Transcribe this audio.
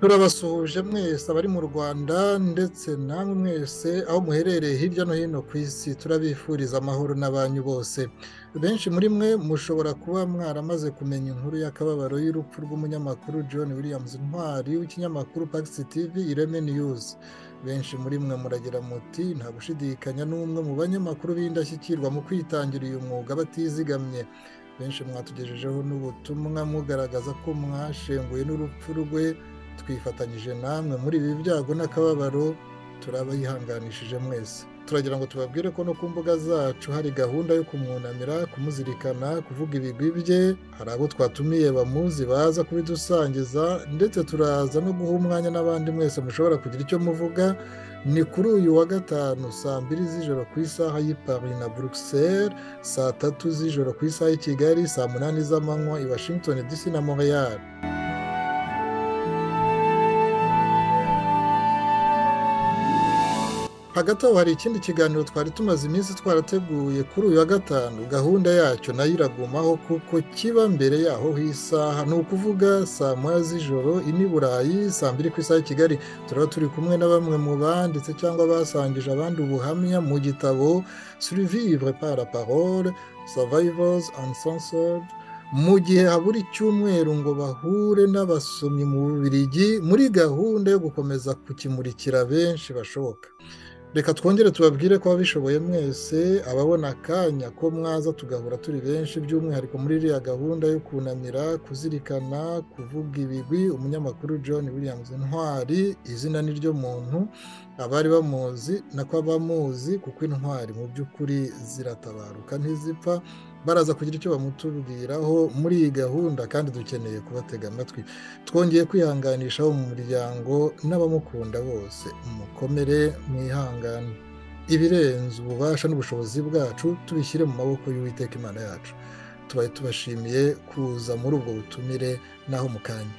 turabasuhuje mwese abari mu Rwanda ndetse namwe mwese aho muherereye hirya no hino ku isi turabifuriza amahoro n'abanyu bose. Benshi muri mwe mushobora kuba mwaramaze kumenya inkuru y'akababaro y'urupfu rw'umunyamakuru John Williams Ntwari w'ikinyamakuru Pax TV Ireme News. Benshi muri mwe muragira muti nta gushidikanya n'umwe mu banyamakuru b'indashyikirwa mu kwitangira uyu mwuga batizigamye. Benshi mwatugejejeho n'ubutumwa mugaragaza ko mwashenguye n'urupfu rwe. Twifatanyije namwe muri ibi byago n'akababaro, turabayihanganishije mwese. Turagira ngo tubabwire ko no ku mbuga zacu hari gahunda yo kumwunamira, kumuzirikana, kuvuga ibigwi bye. Hari abo twatumiye bamuzi baza kubidusangiza, ndetse turaza no guha umwanya n'abandi mwese mushobora kugira icyo muvuga. Ni kuri uyu wa gatanu saa 2 z'ijoro ku isaha y'i Paris na Bruxelles, saa 3 z'ijoro ku isaha y'i Kigali, saa 8 z'amanywa i Washington DC na Montreal. Hagati aho hari ikindi kiganiro twari tumaze iminsi twarateguye kuri uyu wa gatanu. Gahunda yacyo nayo iragumaho kuko kiba mbere yaho h'isaha, ni ukuvuga saa 1 z'ijoro ini Burayi, saa 2 ku isaha y'i Kigali. Turaba turi kumwe na bamwe mu banditse cyangwa basangije abandi ubuhamya mu gitabo Survivre par la parole, Survivors Uncensored. Mu gihe habura icyumweru ngo bahure n'abasomyi mu Bubiligi muri gahunda yo gukomeza kukimurikira benshi bashoboka. Reka twongere tubabwire ko ababishoboye mwese, ababona akanya ko mwaza tugahura turi benshi, by'umwihariko muri iriya gahunda yo kunamira, kuzirikana, kuvuga ibigwi umunyamakuru John Williams Ntwari. Izina ni ryo muntu, abari bamuzi nako abamuzi, kuko intwari mu by'ukuri ziratabaruka ntizipfa. Baraza kugira icyo bamutubwiraho muri iyi gahunda, kandi dukeneye kubatega amatwi. Twongeye kwihanganisha abo mu muryango n'abamukunda bose. Mukomere, mwihangane. Ibirenze ububasha n'ubushobozi bwacu tubishyire mu maboko y'Uwiteka Imana yacu. Tubaye tubashimiye kuza muri ubwo butumire, naho mu kanya.